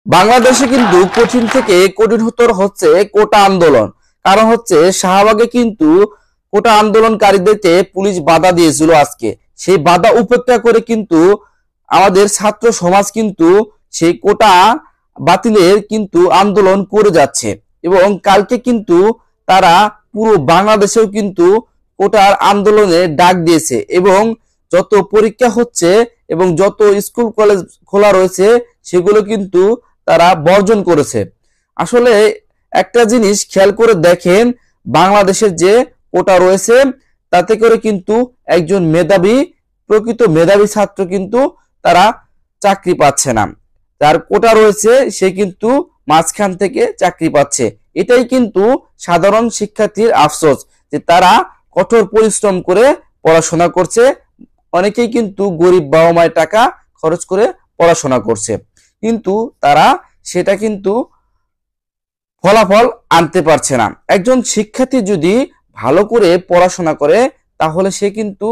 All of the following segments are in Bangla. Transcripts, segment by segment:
বাংলাদেশে কিন্তু কঠিন থেকে কঠিনতর হচ্ছে কোটা আন্দোলন। কারণ হচ্ছে শাহবাগে কিন্তু কোটা আন্দোলনকারীদেরকে পুলিশ বাধা দিয়েছিল। আজকে সেই বাধা উপেক্ষা করে কিন্তু আমাদের ছাত্র সমাজ কিন্তু সেই কোটা বাতিলের কিন্তু আন্দোলন করে যাচ্ছে এবং কালকে কিন্তু তারা পুরো বাংলাদেশেও কিন্তু কোটার আন্দোলনে ডাক দিয়েছে এবং যত পরীক্ষা হচ্ছে এবং যত স্কুল কলেজ খোলা রয়েছে সেগুলো কিন্তু তারা বর্জন করেছে। আসলে একটা জিনিস খেয়াল করে দেখেন, বাংলাদেশের যে কোটা রয়েছে তাতে করে কিন্তু একজন মেধাবী, প্রকৃত মেধাবী ছাত্র কিন্তু তারা চাকরি পাচ্ছে না। যার কোটা রয়েছে সে কিন্তু মাঝখান থেকে চাকরি পাচ্ছে। এটাই কিন্তু সাধারণ শিক্ষার্থীর আফসোস যে তারা কঠোর পরিশ্রম করে পড়াশোনা করছে। অনেকেই কিন্তু গরিব বাবা মায়ের টাকা খরচ করে পড়াশোনা করছে, কিন্তু তারা সেটা কিন্তু ফলাফল আনতে পারছে না। একজন শিক্ষার্থী যদি ভালো করে পড়াশোনা করে তাহলে সে কিন্তু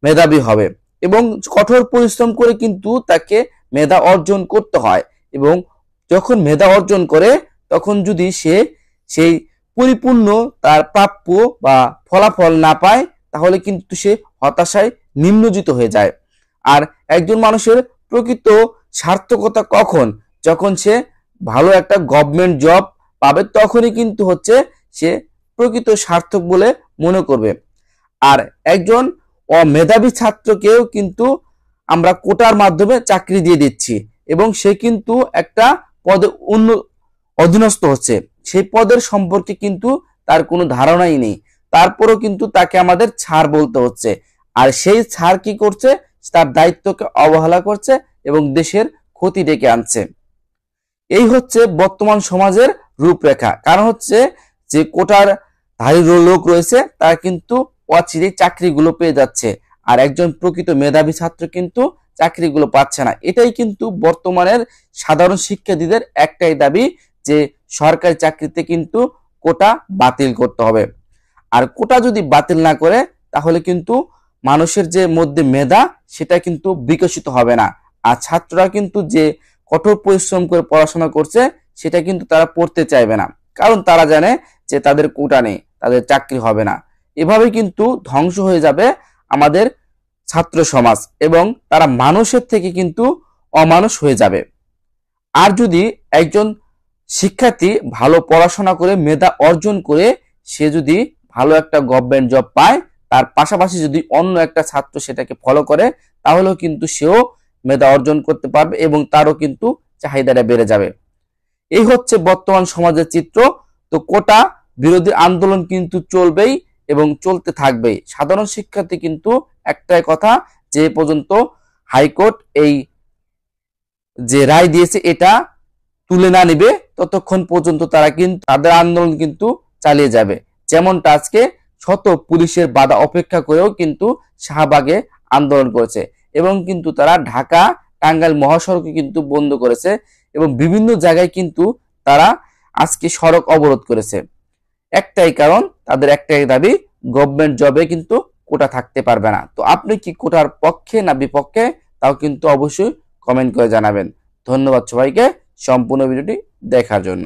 মেধাবী হবে এবং কঠোর পরিশ্রম করে কিন্তু তাকে মেধা অর্জন করতে হয়। এবং যখন মেধা অর্জন করে তখন যদি সে সেই পরিপূর্ণ তার প্রাপ্য বা ফলাফল না পায় তাহলে কিন্তু সে হতাশায় নিমজ্জিত হয়ে যায়। আর একজন মানুষের প্রকৃত সার্থকতা কখন? যখন সে ভালো একটা গভর্নমেন্ট জব পাবে, তখনই কিন্তু হচ্ছে সে প্রকৃত সার্থক বলে মনে করবে। আর একজন অমেধাবী ছাত্রকেও কিন্তু আমরা কোটার মাধ্যমে চাকরি দিয়ে দিচ্ছি এবং সে কিন্তু একটা পদে অধীনস্থ হচ্ছে। সেই পদের সম্পর্কে কিন্তু তার কোনো ধারণাই নেই, তারপরও কিন্তু তাকে আমাদের ছাড় বলতে হচ্ছে। আর সেই ছাড় কি করছে? তার দায়িত্বকে অবহেলা করছে এবং দেশের ক্ষতি ডেকে আনছে। এই হচ্ছে বর্তমান সমাজের রূপরেখা। কারণ হচ্ছে যে কোটার ধারী লোক রয়েছে তারা কিন্তু অচিরে চাকরিগুলো পেয়ে যাচ্ছে, আর একজন প্রকৃত মেধাবী ছাত্র কিন্তু চাকরিগুলো পাচ্ছে না। এটাই কিন্তু বর্তমানের সাধারণ শিক্ষার্থীদের একটাই দাবি যে সরকারি চাকরিতে কিন্তু কোটা বাতিল করতে হবে। আর কোটা যদি বাতিল না করে তাহলে কিন্তু মানুষের যে মধ্যে মেধা সেটা কিন্তু বিকশিত হবে না। আর ছাত্ররা কিন্তু যে কঠোর পরিশ্রম করে পড়াশোনা করছে সেটা কিন্তু তারা পড়তে চাইবে না, কারণ তারা জানে যে তাদের কোটা নেই, তাদের চাকরি হবে না। এভাবে কিন্তু ধ্বংস হয়ে যাবে আমাদের ছাত্র সমাজ এবং তারা মানুষের থেকে কিন্তু অমানুষ হয়ে যাবে। আর যদি একজন শিক্ষার্থী ভালো পড়াশোনা করে মেধা অর্জন করে সে যদি ভালো একটা গভর্নমেন্ট জব পায়, তার পাশাপাশি যদি অন্য একটা ছাত্র সেটাকে ফলো করে তাহলেও কিন্তু সেও মেধা অর্জন করতে পারবে এবং তারও কিন্তু চাহিদাটা বেড়ে যাবে। এই হচ্ছে বর্তমান সমাজের চিত্র। তো কোটা বিরোধী আন্দোলন কিন্তু চলবেই এবং চলতে থাকবেই। সাধারণ শিক্ষার্থী কিন্তু একটাই কথা, যে পর্যন্ত হাইকোর্ট এই যে রায় দিয়েছে এটা তুলে না নিবে ততক্ষণ পর্যন্ত তারা কিন্তু তাদের আন্দোলন কিন্তু চালিয়ে যাবে। যেমনটা আজকে শত পুলিশের বাধা অপেক্ষা করেও কিন্তু শাহবাগে আন্দোলন করেছে এবং কিন্তু তারা ঢাকা টাঙ্গাইল মহাসড়কে কিন্তু বন্ধ করেছে এবং বিভিন্ন জায়গায় কিন্তু তারা আজকে সড়ক অবরোধ করেছে। একটাই কারণ, তাদের একটাই দাবি, গভর্নমেন্ট জবে কিন্তু কোটা থাকতে পারবে না। তো আপনি কি কোটার পক্ষে না বিপক্ষে তাও কিন্তু অবশ্যই কমেন্ট করে জানাবেন। ধন্যবাদ সবাইকে সম্পূর্ণ ভিডিওটি দেখার জন্য।